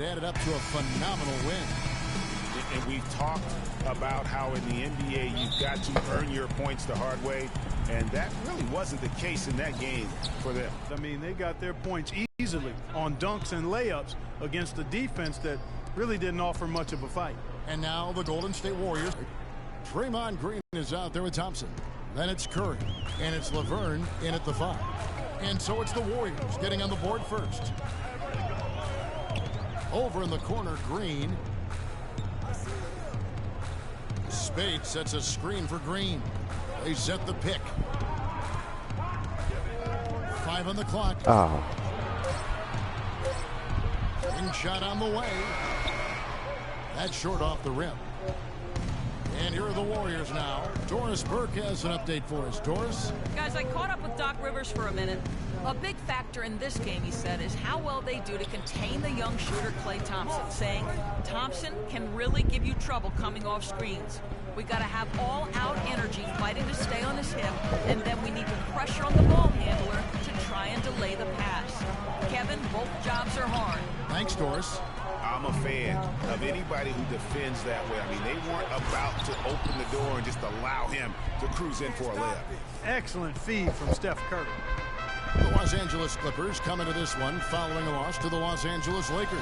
added up to a phenomenal win. And we've talked about how in the NBA you've got to earn your points the hard way, and that really wasn't the case in that game for them. I mean, they got their points easily on dunks and layups against a defense that really didn't offer much of a fight. And now the Golden State Warriors. Draymond Green is out there with Thompson. Then it's Curry, and it's Laverne in at the 5. And so it's the Warriors getting on the board first. Over in the corner, Green. Spade sets a screen for Green. They set the pick. 5 on the clock. Ring shot on the way. That's short off the rim. And here are the Warriors now. Doris Burke has an update for us. Doris? Guys, I caught up with Doc Rivers for a minute. A big factor in this game, he said, is how well they do to contain the young shooter Klay Thompson, saying Thompson can really give you trouble coming off screens. We got to have all-out energy fighting to stay on his hip, and then we need to pressure on the ball handler to try and delay the pass. Kevin, both jobs are hard. Thanks, Doris. I'm a fan of anybody who defends that way. I mean, they weren't about to open the door and just allow him to cruise in for a layup. Excellent feed from Steph Curry. The Los Angeles Clippers come into this one following a loss to the Los Angeles Lakers.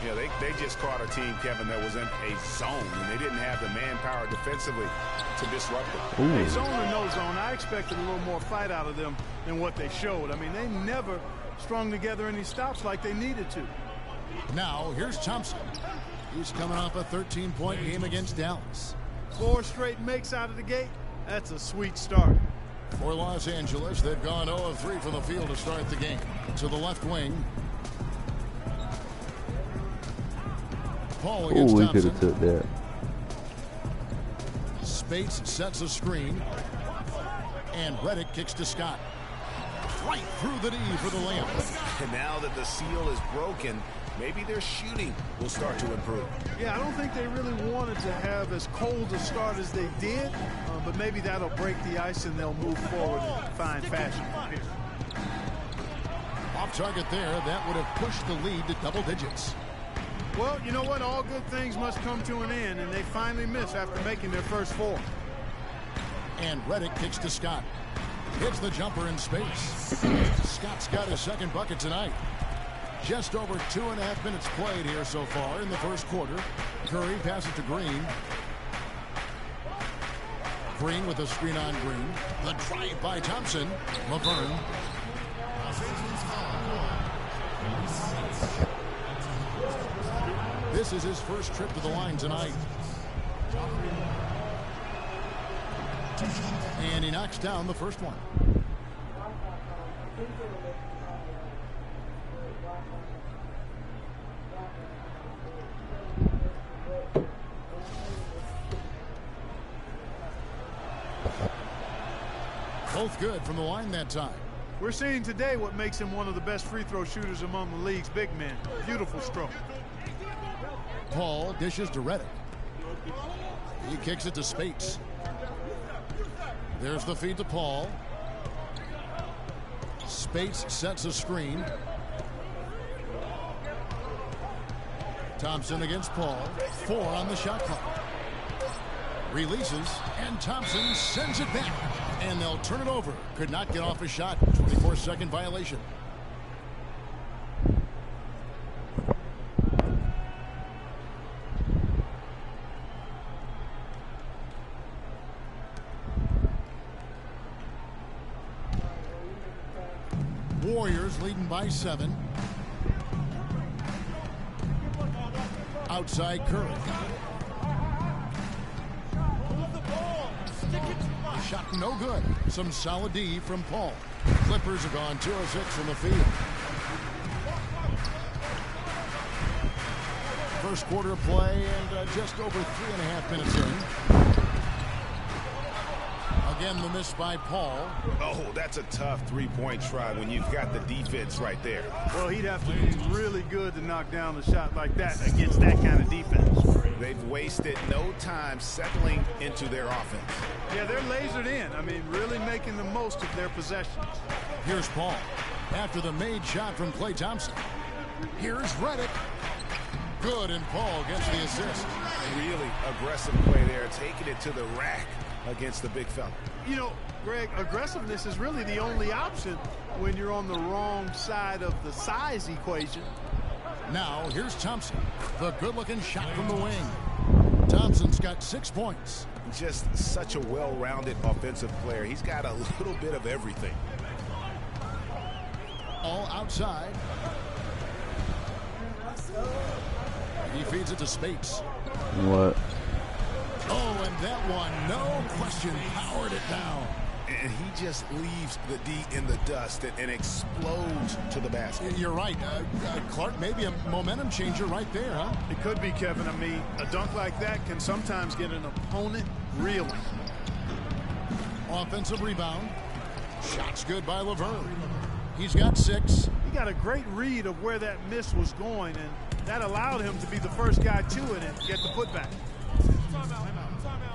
Yeah, they just caught a team, Kevin, that was in a zone, and they didn't have the manpower defensively to disrupt it. Hey, zone or no zone, I expected a little more fight out of them than what they showed. I mean, they never strung together any stops like they needed to. Now, here's Thompson. He's coming off a 13-point game against Dallas. 4 straight makes out of the gate. That's a sweet start. For Los Angeles, they've gone 0 of 3 from the field to start the game. To the left wing. Paul against Thompson. We could have took that. Spates sets a screen. And Redick kicks to Scott. Right through the knee for the layup. And now that the seal is broken, maybe their shooting will start to improve. Yeah, I don't think they really wanted to have as cold a start as they did, but maybe that'll break the ice and they'll move forward in fine fashion. Off target there, that would have pushed the lead to double digits. Well, you know what? All good things must come to an end, and they finally miss after making their first 4. And Redick kicks to Scott. Hits the jumper in space. Scott's got his second bucket tonight. Just over 2.5 minutes played here so far in the first quarter. Curry passes to Green. Green with a screen on Green. The drive by Thompson. Laverne. This is his first trip to the line tonight. And he knocks down the first one. Both good from the line that time. We're seeing today what makes him one of the best free throw shooters among the league's big men. Beautiful stroke. Paul dishes to Redick. He kicks it to Spates. There's the feed to Paul. Spates sets a screen. Thompson against Paul. 4 on the shot clock. Releases, and Thompson sends it back. And they'll turn it over. Could not get off a shot. 24-second violation. Warriors leading by 7. Outside Curry. Shot no good. Some solid D from Paul. Clippers have gone 2 of 6 from the field. First quarter of play and just over 3.5 minutes in. Again, the miss by Paul. Oh, that's a tough three-point try when you've got the defense right there. Well, he'd have to be really good to knock down a shot like that against that kind of defense. They've wasted no time settling into their offense. Yeah, they're lasered in. I mean, really making the most of their possessions. Here's Paul after the made shot from Klay Thompson. Here's Redick. Good, and Paul gets the assist. Really aggressive play there, taking it to the rack against the big fella. You know, Greg, aggressiveness is really the only option when you're on the wrong side of the size equation. Now, here's Thompson. The good-looking shot from the wing. Thompson's got 6 points. Just such a well-rounded offensive player. He's got a little bit of everything. All outside. He feeds it to Spates. What? Oh, and that one, no question, powered it down. And he just leaves the D in the dust and explodes to the basket. You're right. Clark, maybe a momentum changer right there, huh? It could be, Kevin. I mean, a dunk like that can sometimes get an opponent reeling. Offensive rebound. Shot's good by Laverne. He's got 6. He got a great read of where that miss was going, and that allowed him to be the first guy to it and get the putback. Timeout. Started.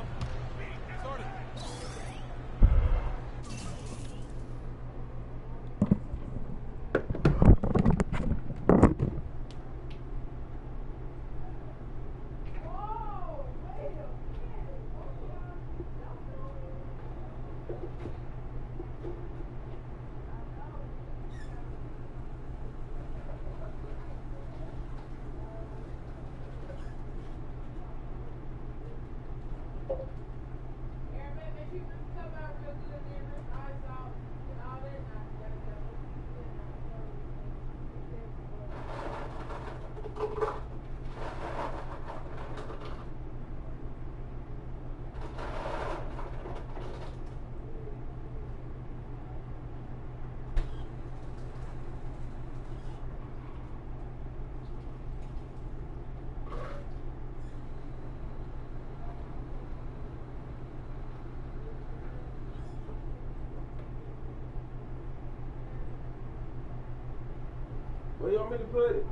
Where you want me to put it?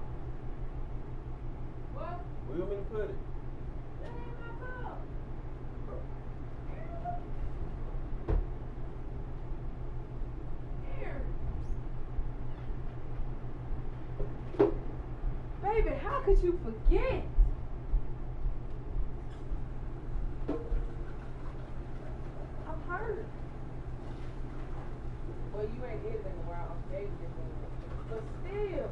What? Where you want me to put it? That ain't my fault. Here. Baby, how could you forget? I'm hurt. Well, you ain't hit it in a while. I'm dating it. But still,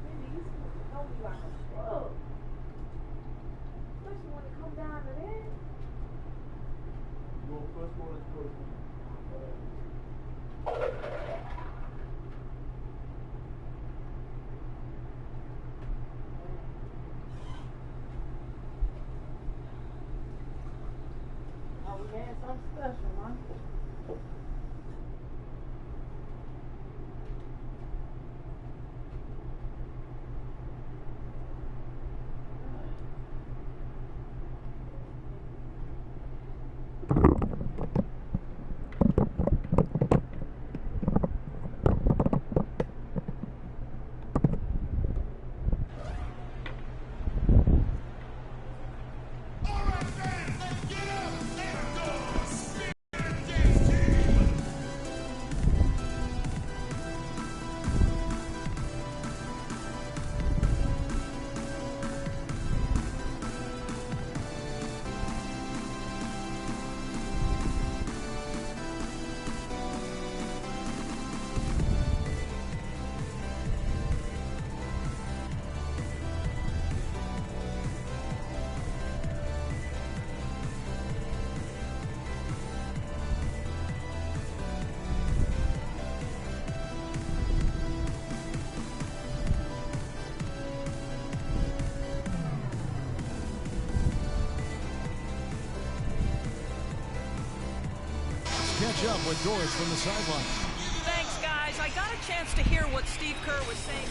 maybe you supposed to know me like a shrub. Especially when it comes down to that. You want first one or first one? Oh, we had something special, huh? Catch up with Doris from the sideline. Thanks, guys. I got a chance to hear what Steve Kerr was saying.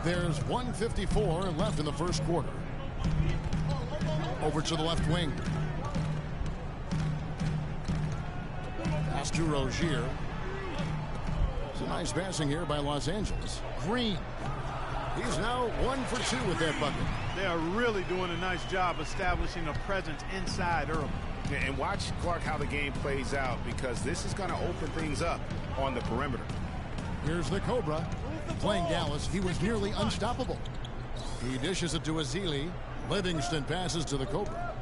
There's 1:54 left in the first quarter. Over to the left wing. Pass to Rozier. It's a nice passing here by Los Angeles. Green. He's now 1 for 2 with that bucket. They are really doing a nice job establishing a presence inside early. And watch, Clark, how the game plays out, because this is going to open things up on the perimeter. Here's the Cobra. Playing Dallas, he was nearly unstoppable. He dishes it to Ezeli. Livingston passes to the Cobra.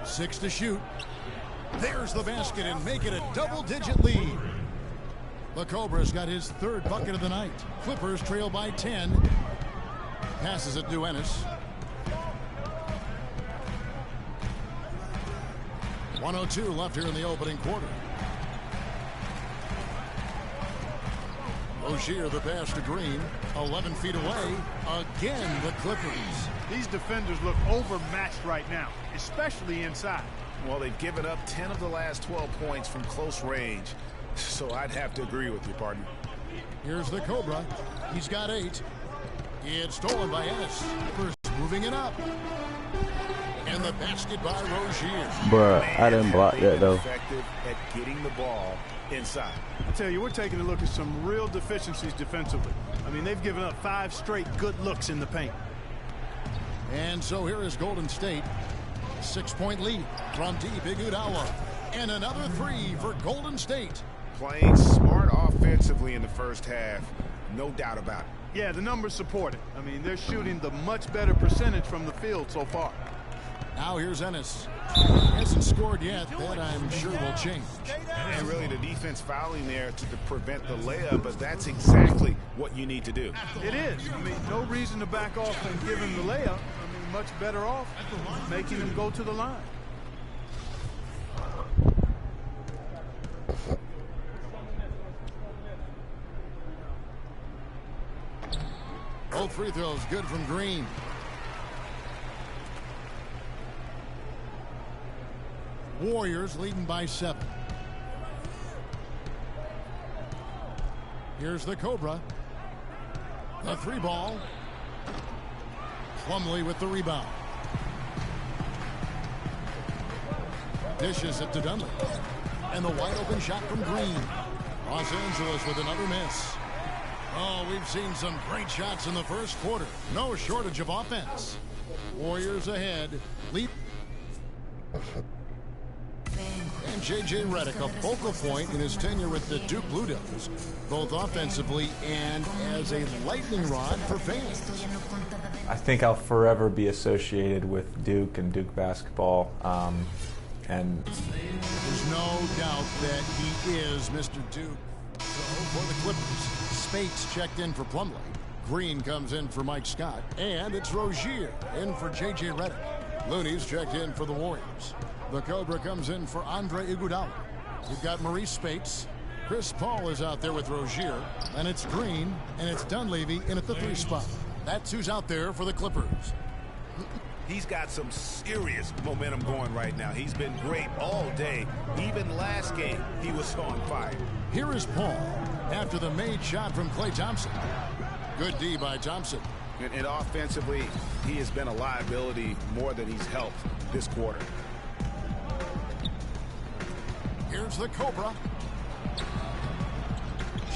6 to shoot. There's the basket and make it a double-digit lead. The Cobra's got his 3rd bucket of the night. Clippers trail by 10. Passes it to Ennis. 1:02 left here in the opening quarter. Rozier, the pass to Green. 11 feet away. Again, the Clippers. These defenders look overmatched right now, especially inside. Well, they've given up 10 of the last 12 points from close range. So I'd have to agree with you, partner. Here's the Cobra. He's got 8. It's stolen by Ennis. Clippers moving it up. And the basket by Rozier. Bruh, I didn't block that though. Effective at getting the ball inside. I tell you, we're taking a look at some real deficiencies defensively. I mean, they've given up 5 straight good looks in the paint. And so here is Golden State. 6-point lead from deep. Iguodala. And another 3 for Golden State. Playing smart offensively in the first half. No doubt about it. Yeah, the numbers support it. I mean, they're shooting the much better percentage from the field so far. Now here's Ennis. Hasn't scored yet. That I'm sure will change. And really the defense fouling there to prevent the layup, but that's exactly what you need to do. It is. I mean, no reason to back off and give him the layup. I mean, much better off making him go to the line. Both free throws good from Green. Warriors leading by 7. Here's the Cobra. The 3 ball. Plumlee with the rebound. Dishes it to Dunley. And the wide open shot from Green. Los Angeles with another miss. Oh, we've seen some great shots in the first quarter. No shortage of offense. Warriors ahead. Leap. And J.J. Redick, a focal point in his tenure with the Duke Blue Devils, both offensively and as a lightning rod for fans. I think I'll forever be associated with Duke and Duke basketball. And there's no doubt that he is Mr. Duke. So for the Clippers, Spates checked in for Plumlee. Green comes in for Mike Scott. And it's Rozier in for J.J. Redick. Looney's checked in for the Warriors. The Cobra comes in for Andre Iguodala. We've got Maurice Spates. Chris Paul is out there with Rozier. And it's Green. And it's Dunleavy in at the 3 spot. That's who's out there for the Clippers. He's got some serious momentum going right now. He's been great all day. Even last game, he was on fire. Here is Paul after the made shot from Klay Thompson. Good D by Thompson. And offensively, he has been a liability more than he's helped this quarter. Here's the Cobra.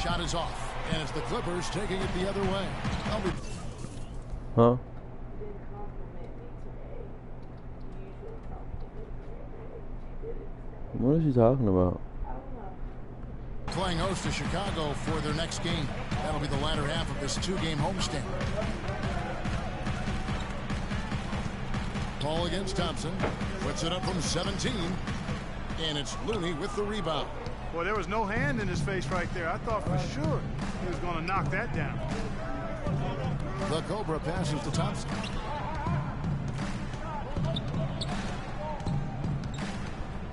Shot is off. And it's the Clippers taking it the other way. Huh? What is she talking about? Playing host to Chicago for their next game. That'll be the latter half of this 2-game homestand. Paul against Thompson. Puts it up from 17. And it's Looney with the rebound. Well, there was no hand in his face right there. I thought for sure he was going to knock that down. The Cobra passes to Thompson.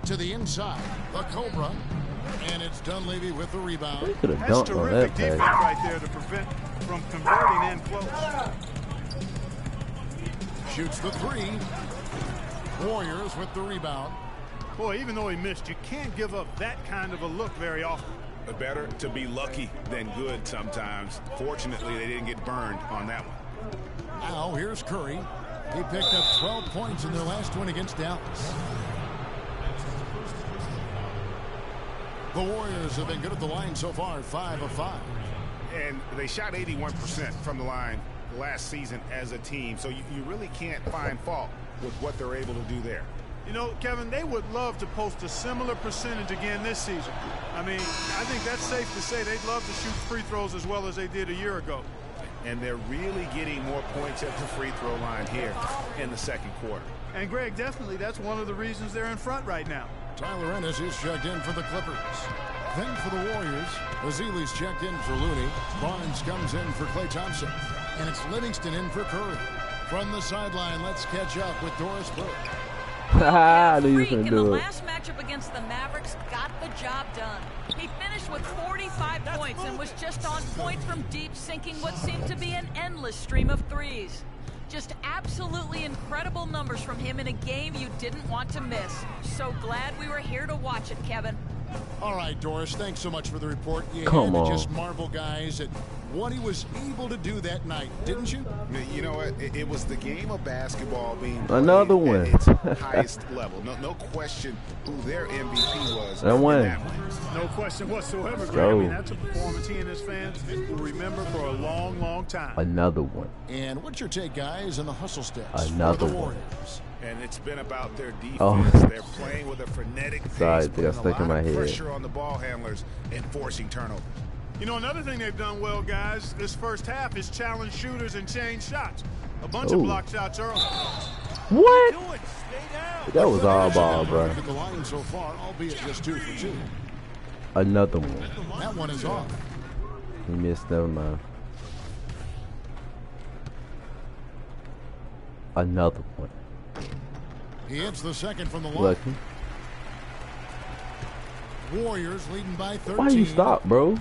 To the inside. The Cobra. And it's Dunleavy with the rebound. They could have That's dunked on terrific that defense pass. right there to prevent from converting in close. Shoots the 3. Warriors with the rebound. Boy, even though he missed, you can't give up that kind of a look very often. Better to be lucky than good sometimes. Fortunately, they didn't get burned on that one. Now here's Curry. He picked up 12 points in their last win against Dallas. The Warriors have been good at the line so far, 5 of 5. And they shot 81% from the line last season as a team, so you really can't find fault with what they're able to do there. You know, Kevin, they would love to post a similar percentage again this season. I mean, I think that's safe to say they'd love to shoot free throws as well as they did a year ago. And they're really getting more points at the free throw line here in the second quarter. And, Greg, definitely that's one of the reasons they're in front right now. Tyler Ennis is checked in for the Clippers. Then for the Warriors, Ezeli's checked in for Looney. Barnes comes in for Klay Thompson. And it's Livingston in for Curry. From the sideline, let's catch up with Doris Burke. I knew you Freak couldn't in the do it. last matchup against the Mavericks got the job done. He finished with 45 points and was just on point from deep, sinking what seemed to be an endless stream of threes. Just absolutely incredible numbers from him in a game you didn't want to miss. So glad we were here to watch it, Kevin. All right, Doris, thanks so much for the report. You Come had to on. just marvel, guys, at what he was able to do that night, didn't you? You know what? It was the game of basketball being played Another one. at its highest level. No question who their MVP was. That in one. that one. No question whatsoever, Greg. Go. I mean, that's a performance he and his fans will remember for a long, long time. Another one. And what's your take, guys, on the hustle steps Another for the one. Warriors? And it's been about their defense. Oh. They're playing with a frenetic pace, Sorry, they got putting a stuck in lot my of head. pressure on the ball handlers and forcing turnovers. You know, another thing they've done well, guys, this first half is challenge shooters and change shots. A bunch of Ooh. block shots early. What? Do it. Stay down. That was all ball, bro. At the line so far, albeit just 2 for 2. Another one. That one is off. He missed. Never mind. Another one. He hits the second from the line. Lucky. Warriors leading by 13. Why you stop, bro?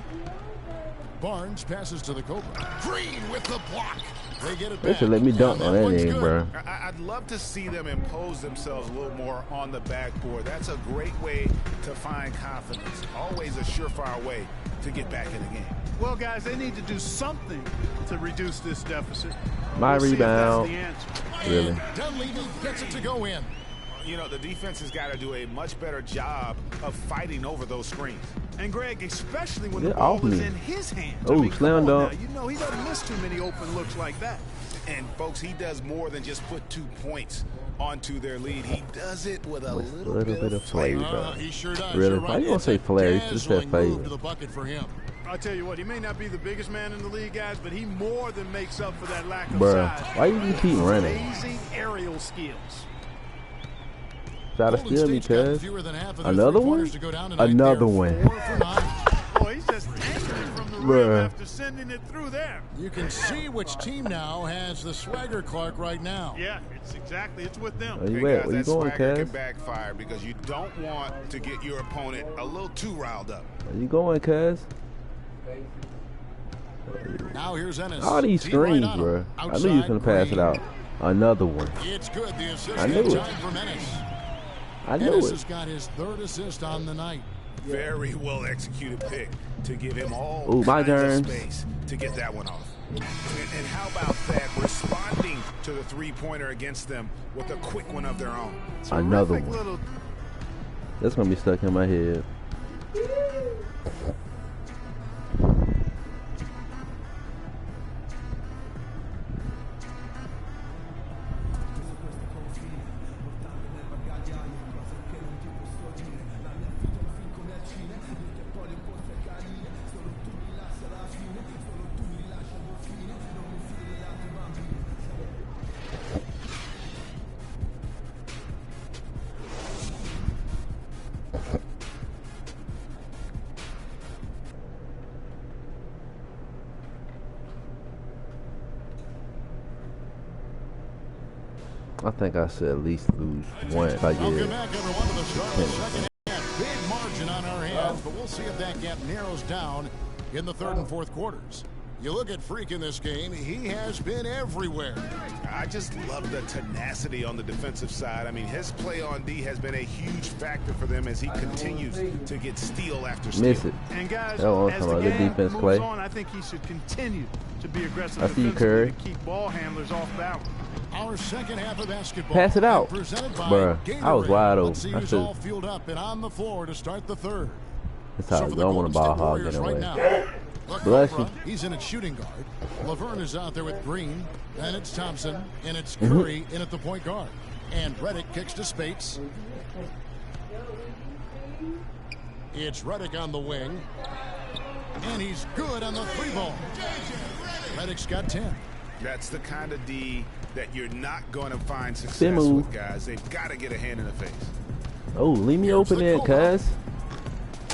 Barnes passes to the Cobra. Green with the block. They get it They back. should let me dunk And on that one's thing, good. bro. I'd love to see them impose themselves a little more on the backboard. That's a great way to find confidence. Always a surefire way to get back in the game. Well, guys, they need to do something to reduce this deficit. My We'll see if that's rebound. the answer. Really? And Dunleavy gets it to go in. You know, the defense has got to do a much better job of fighting over those screens. And Greg, especially when Get the ball off is me. in his hands. Oh, I mean, come slam on dunk. now. You know, he doesn't miss too many open looks like that. And, folks, he does more than just put 2 points onto their lead. He does it with a little bit of flavor. He sure does. Really? You're Why right. you gonna It's say a flair? You just said dazzling move favor. to the bucket for him. I'll tell you what, he may not be the biggest man in the league, guys, but he more than makes up for that lack of Bruh, size. why you keep running? Amazing aerial skills. Try to Golden steal me, State's got cuz. fewer than half of their Another three-pointers one? to go down tonight. Another They're one. 4 for 9. Boy, he's just angry from the rim Bruh. after sending it through there. You can see which team now has the swagger Clark right now. Yeah, it's with them. Where you Hey, at? guys, Where you that going, swagger can cuz? backfire because you don't want to get your opponent a little too riled up. Where you going, cuz? Now here's Ennis. All these Team right screens, on him. bro. I knew you was Outside, gonna pass it Green. out. Another one. It's good. The assist I knew in it. time from Ennis. I knew Ennis it. has got his 3rd assist on the night. Very well executed pick to give him all Ooh, my kinds of turn. space to get that one off. And how about that? Responding to the three-pointer against them with a quick one of their own. Another Terrific one. little That's gonna be stuck in my head. I think I should at least lose one if I Welcome get back, everyone, to the start of the second half. Big margin on our hands, but we'll see if that gap narrows down in the 3rd and 4th quarters. You look at Freak in this game, he has been everywhere. I just love the tenacity on the defensive side. I mean, his play on D has been a huge factor for them as he continues to get steal after steal. Miss it. And guys, Oh, as come the on, good game defense, moves Clay. on, I think he should continue to be aggressive I see you, defensively Curry. to keep ball handlers off balance. Our second half of basketball. Pass it out. Presented by Bruh, I was Gatorade. wide Let's see open. I who's should- all fueled up and on the floor to start the third. That's how So I for the don't want Golden to ball State hog Warriors anyway. right now, the Bless Cobra, you. he's in at shooting guard. Laverne is out there with Green. Then it's Thompson. And it's Mm-hmm. Curry in at the point guard. And Redick kicks to Spates. It's Redick on the wing. And he's good on the three ball. Redick's got 10. That's the kind of D that you're not going to find success Spin move. with, guys. They've got to get a hand in the face. Oh, leave me Here's open the there, Cobra. cuz.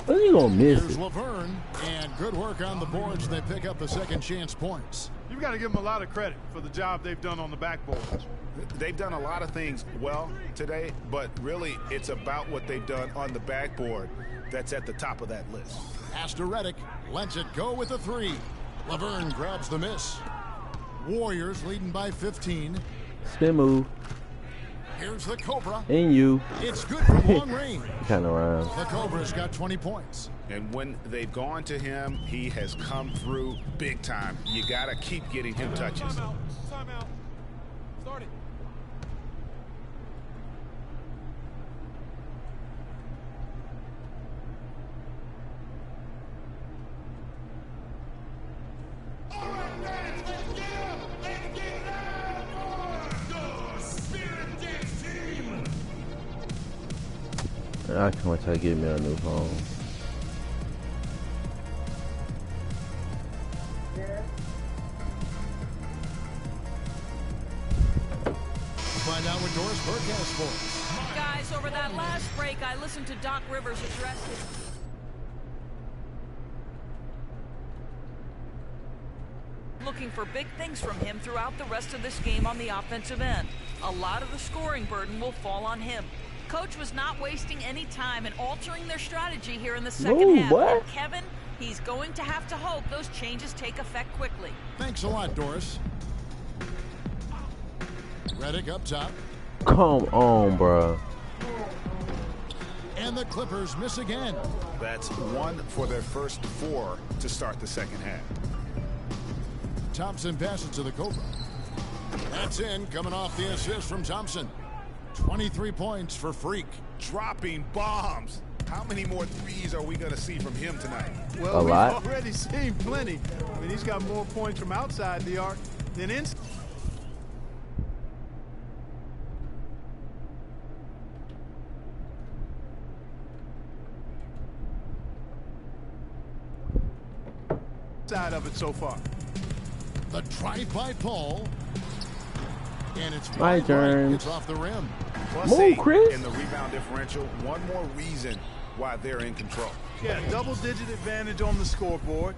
When you gonna miss Here's it? Laverne. And good work on the boards. They pick up the second chance points. You've got to give them a lot of credit for the job they've done on the backboards. They've done a lot of things well today, but really it's about what they've done on the backboard that's at the top of that list. Pass to Redick. Lets it go with the three. Laverne grabs the miss. Warriors leading by 15. Spin move. Here's the Cobra. And you. It's good from long range. Kind of rhymes. The Cobra's got 20 points. And when they've gone to him, he has come through big time. You got to keep getting him touches. Timeout. Start it. I can't wait till I get me a new phone. Find out what Doris Burke has for us. Guys, over that last break, I listened to Doc Rivers address his... Looking for big things from him throughout the rest of this game on the offensive end. A lot of the scoring burden will fall on him. Coach was not wasting any time in altering their strategy here in the second Ooh, half. what? And Kevin, he's going to have to hope those changes take effect quickly. Thanks a lot, Doris. Redick up top. Come on, bro. And the Clippers miss again. That's one for their first four to start the second half. Thompson passes to the Cobra. That's in, coming off the assist from Thompson. 23 points for Freak. Dropping bombs. How many more threes are we going to see from him tonight? Well, A we've lot. already seen plenty. I mean, he's got more points from outside the arc than inside. Side of it so far. The drive by Paul. And it's My Bright turn. gets off the rim. Plus Move, 8 Chris. in the rebound differential. One more reason why they're in control. Yeah, double-digit advantage on the scoreboard.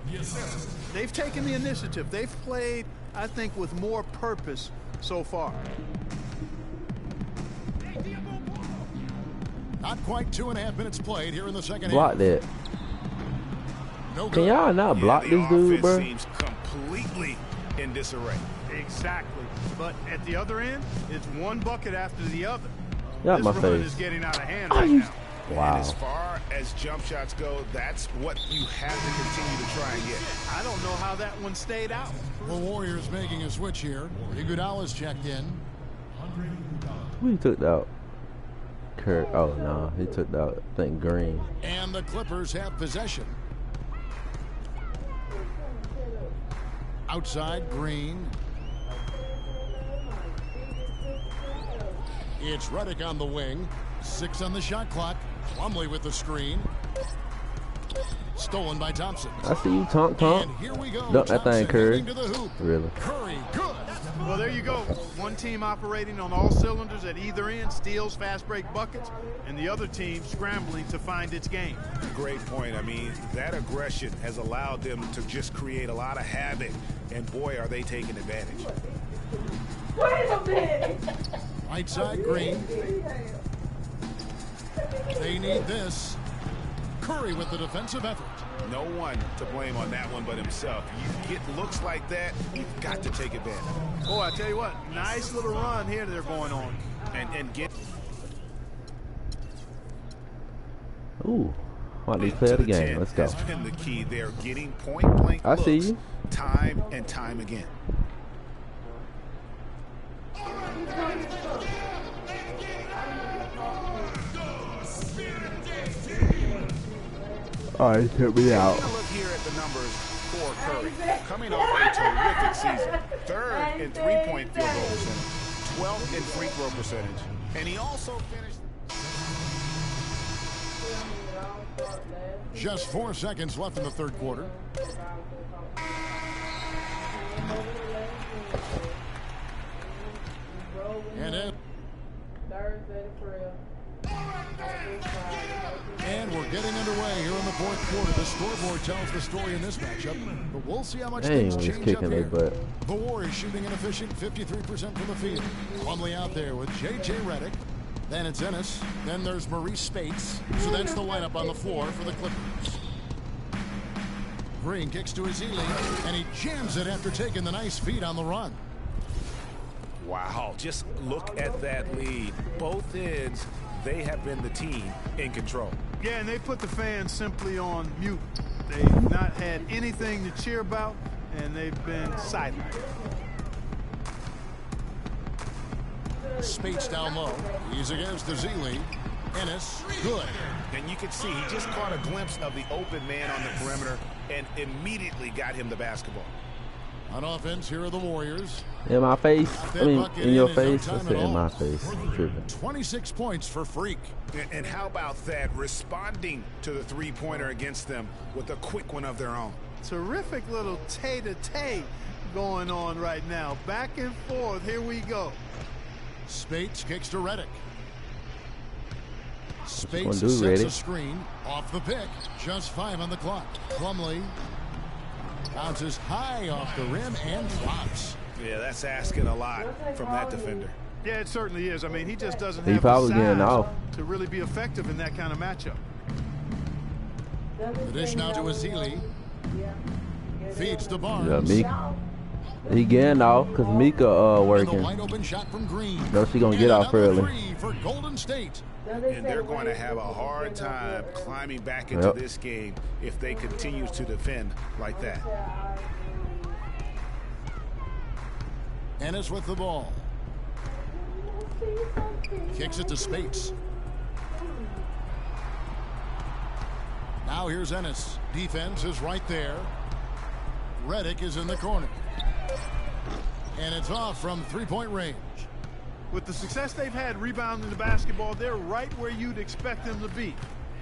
They've taken the initiative. They've played, I think, with more purpose so far. Not quite 2.5 minutes played here in the second Block half. that. No Can good. y'all not block the this dude, offense bro? seems completely in disarray. Exactly. But at the other end, it's one bucket after the other. Got This my run face. is getting out of hand Are right you- now. And Wow. as far as jump shots go, that's what you have to continue to try and get. I don't know how that one stayed out. The Warriors making a switch here. Iguodala's checked in. Who he took out? Kurt. Oh, no. He took out, I think, Green. And the Clippers have possession. Outside, Green. It's Redick on the wing. 6 on the shot clock. Plumlee with the screen. Stolen by Thompson. I see you, Tonk. And here we go. Dunk that thing, Thompson Curry. heading to the hoop. Really? Curry, good. Well, there you go. One team operating on all cylinders at either end, steals, fast break buckets, and the other team scrambling to find its game. Great point. I mean, that aggression has allowed them to just create a lot of havoc. And boy, are they taking advantage. Wait a minute. Right side, Green. They need this. Curry with the defensive effort. No one to blame on that one but himself. You get looks like that, you've got to take advantage. Oh, I tell you what, nice little run here they're going on. And get Ooh, why don't you play the game? Let's go. Has been the key. They're getting point-blank I see looks you. time and time again. All right, hit me out. Look here at the numbers for Curry. Coming off a terrific season. 3rd in three-point field goal percentage. 12th in free throw percentage. And he also finished... Just 4 seconds left in the third quarter. And we're getting underway here in the fourth quarter. The scoreboard tells the story in this matchup, but we'll see how much things change up here. The Warriors shooting an efficient 53% from the field. Plumlee out there with J.J. Redick. Then it's Ennis. Then there's Maurice Spates. So that's the lineup on the floor for the Clippers. Green kicks to Ezeli, and he jams it after taking the nice feed on the run. Wow, just look at that lead. Both ends, they have been the team in control. Yeah, and they put the fans simply on mute. They've not had anything to cheer about, and they've been silent. Spates down low. He's against Ezeli. Ennis, good. And you can see he just caught a glimpse of the open man on the perimeter and immediately got him the basketball. On offense, here are the Warriors. In my face? I mean, in your face? I said in my face. 26 points for Freak. And how about that? Responding to the three-pointer against them with a quick one of their own. Terrific little tay-to-tay going on right now. Back and forth. Here we go. Spates kicks to Redick. Spates sets a screen off the pick. Just 5 on the clock. Plumlee bounces high off the rim and drops. Yeah, that's asking a lot from that defender. Yeah, it certainly is. I mean, he just doesn't have probably the getting size off to really be effective in that kind of matchup. The dish now to Ezeli. Feeds to Barnes. Yeah, Mika. He getting off because Mika working. Wide open shot from Green. No, she gonna get off early. 3 for Golden State. And they're going to have a hard time climbing back into this game if they continue to defend like that. Ennis with the ball. Kicks it to Spates. Now here's Ennis. Defense is right there. Redick is in the corner. And it's off from three-point range. With the success they've had rebounding the basketball, they're right where you'd expect them to be.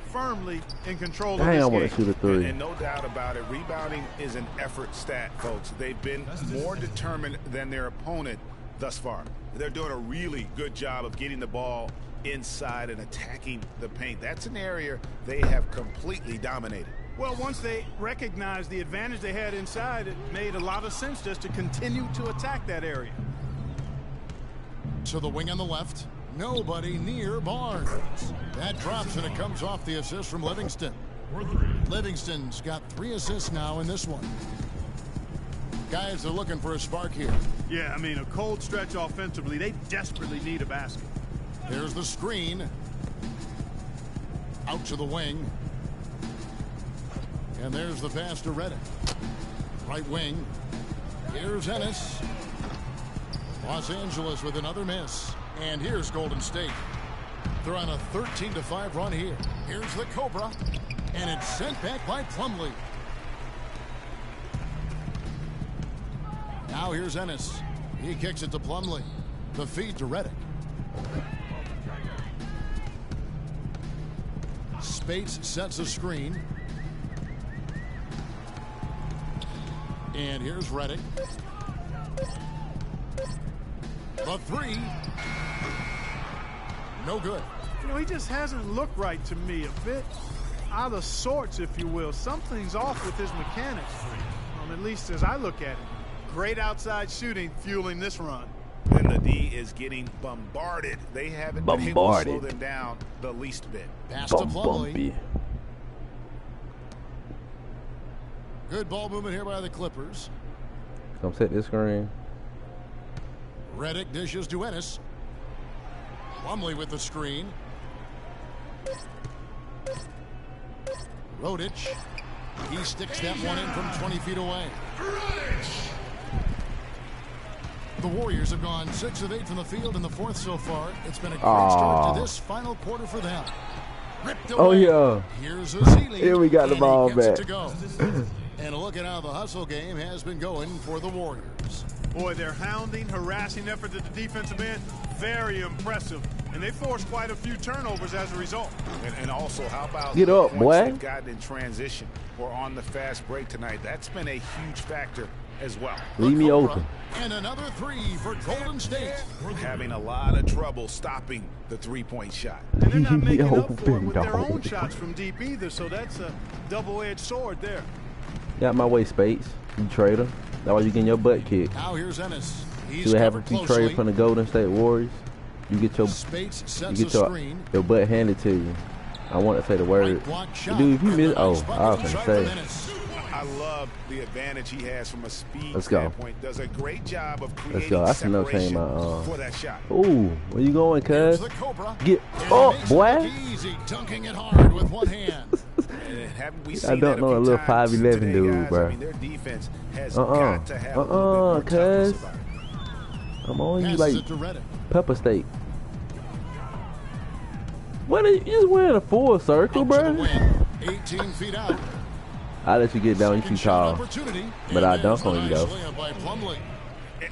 Firmly in control of this game. I want to shoot a 3. And no doubt about it, rebounding is an effort stat, folks. They've been more determined than their opponent thus far. They're doing a really good job of getting the ball inside and attacking the paint. That's an area they have completely dominated. Well, once they recognized the advantage they had inside, it made a lot of sense just to continue to attack that area. To the wing on the left. Nobody near Barnes. That drops, and it comes off the assist from Livingston. Livingston's got 3 assists now in this one. Guys are looking for a spark here. Yeah, I mean, a cold stretch offensively. They desperately need a basket. There's the screen. Out to the wing. And there's the pass to Redick. Right wing. Here's Ennis. Los Angeles with another miss. And here's Golden State. They're on a 13-5 run here. Here's the Cobra. And it's sent back by Plumlee. Now here's Ennis. He kicks it to Plumlee. The feed to Redick. Spates sets a screen. And here's Redick. The 3. No good. You know, he just hasn't looked right to me. A bit out of sorts, if you will. Something's off with his mechanics, at least as I look at it. Great outside shooting fueling this run. And the D is getting bombarded. They haven't been able to slow them down the least bit. Pass to Plumlee. Good ball movement here by the Clippers. Come set this screen. Redick dishes to Ennis. Plumlee with the screen. Rodich. He sticks that one in from 20 feet away. The Warriors have gone 6 of 8 from the field in the fourth so far. It's been a great start to this final quarter for them. Ripped away. Oh, yeah. Here's Ezeli. Here we got the ball back. To go. And look at how the hustle game has been going for the Warriors. Boy, their hounding, harassing effort at the defensive end, very impressive. And they forced quite a few turnovers as a result. And also, how about Get up, the boy. points they've gotten in transition or on the fast break tonight? That's been a huge factor as well. Leave me open. And another 3 for Golden State. Having a lot of trouble stopping the three-point shot. And they're not making up for it Open, with their own dog. shots from deep either, so that's a double-edged sword there. Got my way, Spates. You traitor. That's why you getting your butt kicked. Now here's Ennis. He's See what covered happens if you closely. trade from the Golden State Warriors? You get your Spates sets you the get screen. your butt handed to you. I want to say the word. Right block shot. Dude, if you miss, And a oh, nice I bucket was gonna inside say. from Ennis. I love the advantage he has from a speed Let's go. standpoint. Does a great job of creating Let's go. That's another thing. separation for that shot. Ooh, where you going, Here's cuz? the Cobra. Get And up, makes it boy. look easy, dunking it hard with one hand. And haven't we I seen don't that know a a few little times 5'11" today, dude, guys? bro. I mean, their defense has got to have a little bit more cuz. toughness about it. I'm on you Passes like it to Redick. pepper steak. What are you just wearing a full circle, Up to the bro? wing. 18 feet out. I let you get down. You Second too shot tall. opportunity. But And I there's dunk on the you, nice though. layup by Plumlee.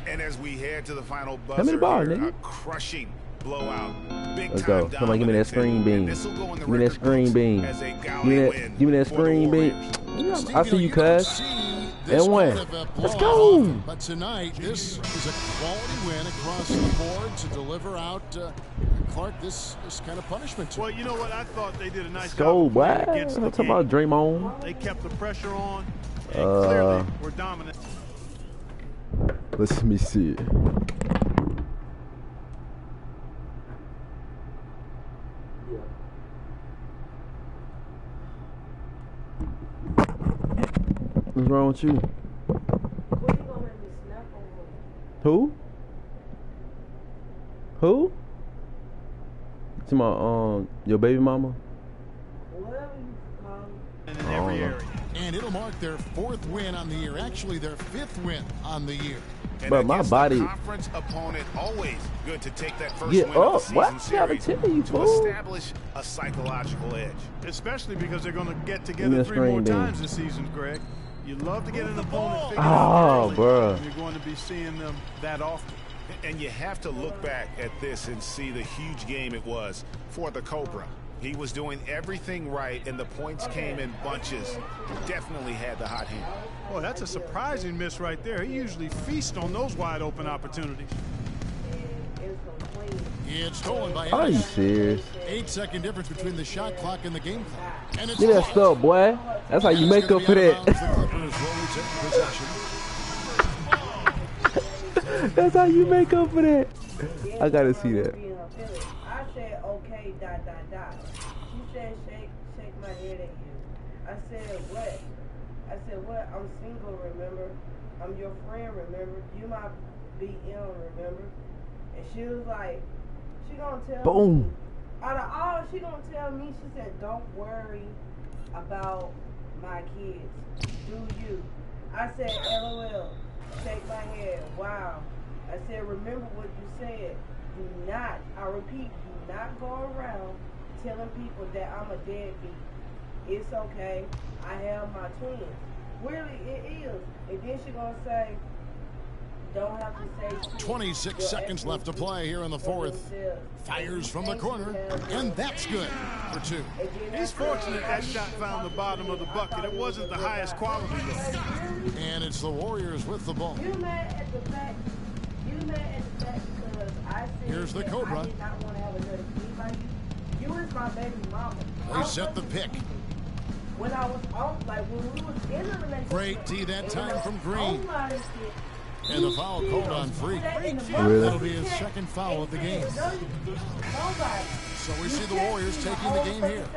And as we head to the final How many buzzer bars, here, nigga? a crushing blowout. Big Let's time go. Somebody give me that dominance, screen and beam. this'll go in the Give me that record screen books beam. as a Give gaudy me win give me that for the screen beam. Warriors. I see you, don't cuz. see this And win. kind of a Let's blowout go. often, but tonight, this is a quality win across the board to deliver out Clark this kind of punishment. Well, you know what? I thought they did a nice Let's job go, of boy. playing I'm against the talking game. about Draymond. They kept the pressure on, and clearly were dominant. Let me see it. What's wrong with you? What you gonna make me snap over? Who? Who? To my your baby mama? Whatever you call it. And in every know. area. And it'll mark their 4th win on the year. Actually, their 5th win on the year. And But my against body- a conference opponent, always good to take that first Get win of the up. season What? Gotta series tell you, to fool. establish a psychological edge. Especially because they're going to get Give me together a 3 more screen beam. times this season, Greg. You love to get an opponent figured Oh, out early. bruh. You're going to be seeing them that often. And you have to look back at this and see the huge game it was for the Cobra. He was doing everything right, and the points came in bunches. Definitely had the hot hand. Boy, that's a surprising miss right there. He usually feasts on those wide open opportunities. It's complete. It's stolen by Are you Ennis. serious? 8-second difference between the shot clock and the game clock. And it's Get that lost. stuff, boy. That's how you And make it's up for gonna be out of bounds. that. The Clippers will retain possession. That's how you make up for that. I gotta see that. I said, okay, ... She said, shake my head at you. I said, what? I said, what? I'm single, remember? I'm your friend, remember? You my BM, remember? And she was like, she gonna tell me. Boom. Out of all she gonna tell me, she said, don't worry about my kids. Do you? I said, LOL. Shake my head. Wow. I said, remember what you said. Do not, I repeat, do not go around telling people that I'm a deadbeat. It's okay. I have my twins. Really, it is. And then she gonna say, don't have to say shit. 26 Your seconds left to play here in the 4th. Fires from the corner, and that's good for 2. He's fortunate that shot found the bottom of the bucket. It wasn't the highest quality, though. And it's the Warriors with the ball. You mad at the fact because I said Here's the that Cobra. I did not want to have another kid like you. You is my baby mama. They set the pick. When I was off, like when we was in a relationship. Great D that time from Green. Online and shit, And the foul called on Freak. that in the Really? That'll be his second foul of the game. Nobody. So we see the Warriors taking the game here.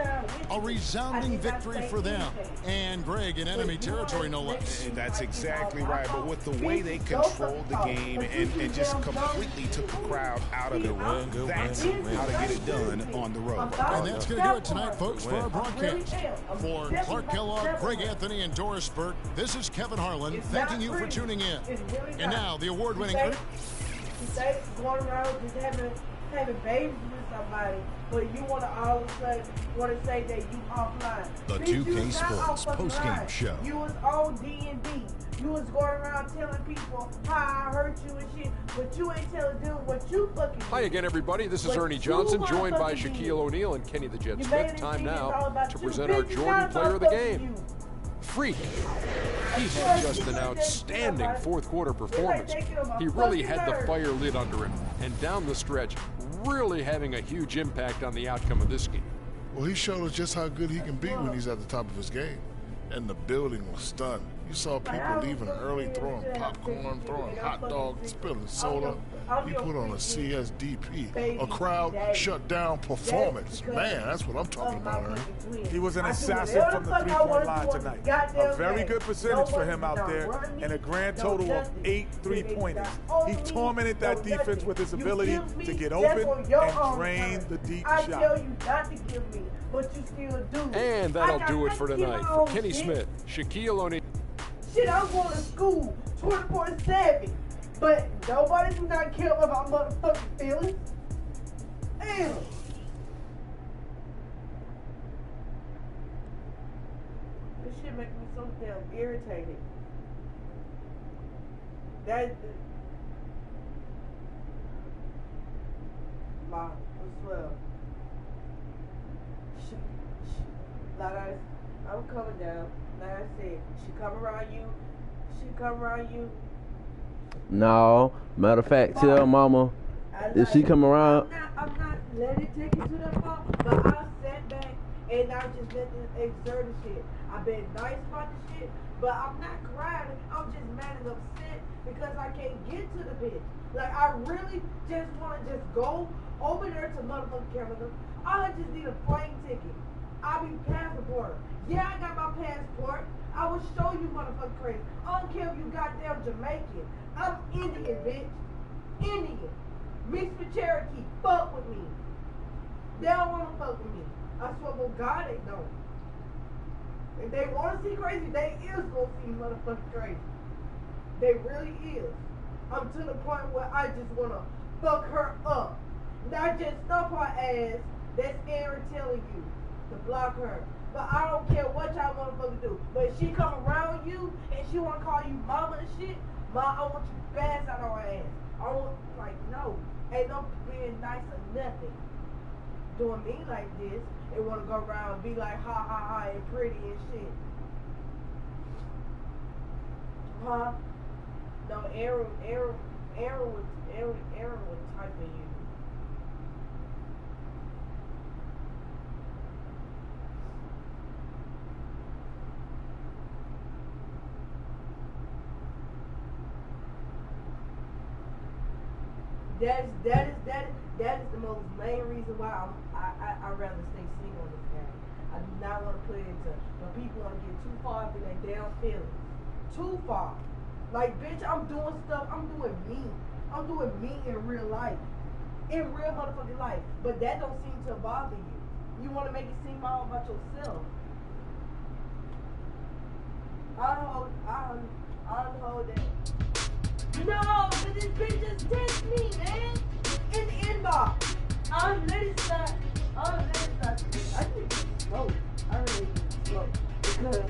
A resounding victory for them. And Greg in enemy territory, no less. That's exactly right. But with the way they controlled the game and just completely took the crowd out of it, that's how to get it done on the road. And that's going to do it tonight, folks, for our broadcast. For Clark Kellogg, Greg Anthony, and Doris Burke, this is Kevin Harlan thanking you for tuning in. And now, the award-winning... Going around just having babies with somebody, but you want to all of a sudden want to say that you offline. The 2K Sports post-game show. You was on D&D. You was going around telling people how I hurt you and shit, but you ain't telling them what you fucking did. Hi again, everybody. This is Ernie Johnson, joined by Shaquille O'Neal and Kenny the Jet Smith. Time now to present our Jordan Player of the Game. Freak. He had just an outstanding fourth quarter performance. He really had the fire lit under him, and down the stretch, really having a huge impact on the outcome of this game. Well, he showed us just how good he can be when he's at the top of his game. And the building was stunned. You saw people leaving early, throwing popcorn, throwing hot dogs, spilling soda. He put on a CSDP, a crowd shut down performance. Man, that's what I'm talking about, Ernie. He was an assassin from the three-point line tonight. A very good percentage for him out there, and a grand total of 8 three-pointers. He tormented that defense with his ability to get open and drain the deep shot. I tell you not to give me, but you still do. And that'll do it for tonight. For Kenny Smith, Shaquille O'Neal. Shit, I'm going to school 24/7, but nobody do not care about my motherfucking feelings. Damn. This shit makes me so damn irritated. That Ma, I swear. Like I'm coming down. Like I said, she come around you. She come around you. No. Matter of fact, tell Mama if she come around. I'm not letting it take you to that far, but I sat back and I just let this exert the shit. I've been nice about the shit, but I'm not crying. I'm just mad and upset because I can't get to the bitch. Like, I really just want to just go over there to motherfucking Canada. I just need a plane ticket. I'll be passport. Yeah, I got my passport. I will show you motherfucking crazy. I don't care if you goddamn Jamaican. I'm Indian, bitch. Indian. Mixed with Cherokee. Fuck with me. They don't want to fuck with me. I swear to God they don't. If they want to see crazy, they is going to see motherfucking crazy. They really is. I'm to the point where I just want to fuck her up. Not just stuff her ass. That's Aaron telling you to block her. But I don't care what y'all motherfuckers do. But if she come around you and she want to call you mama and shit, Ma, I want you fast out on her ass. I want, like, no. Ain't no being nice or nothing. Doing me like this and want to go around and be like, ha, ha, ha, and pretty and shit. Huh? No, Aaron would type of you. That is the most main reason why I'd rather stay single in this game. I do not want to put it into when people want to get too far up in their damn feelings. Too far. Like, bitch, I'm doing stuff. I'm doing me. I'm doing me in real life. In real motherfucking life. But that don't seem to bother you. You want to make it seem all about yourself. I'll hold that. No, but this bitch just text me, man. In the inbox. I'm letting start. I need to smoke. I really need to smoke. Because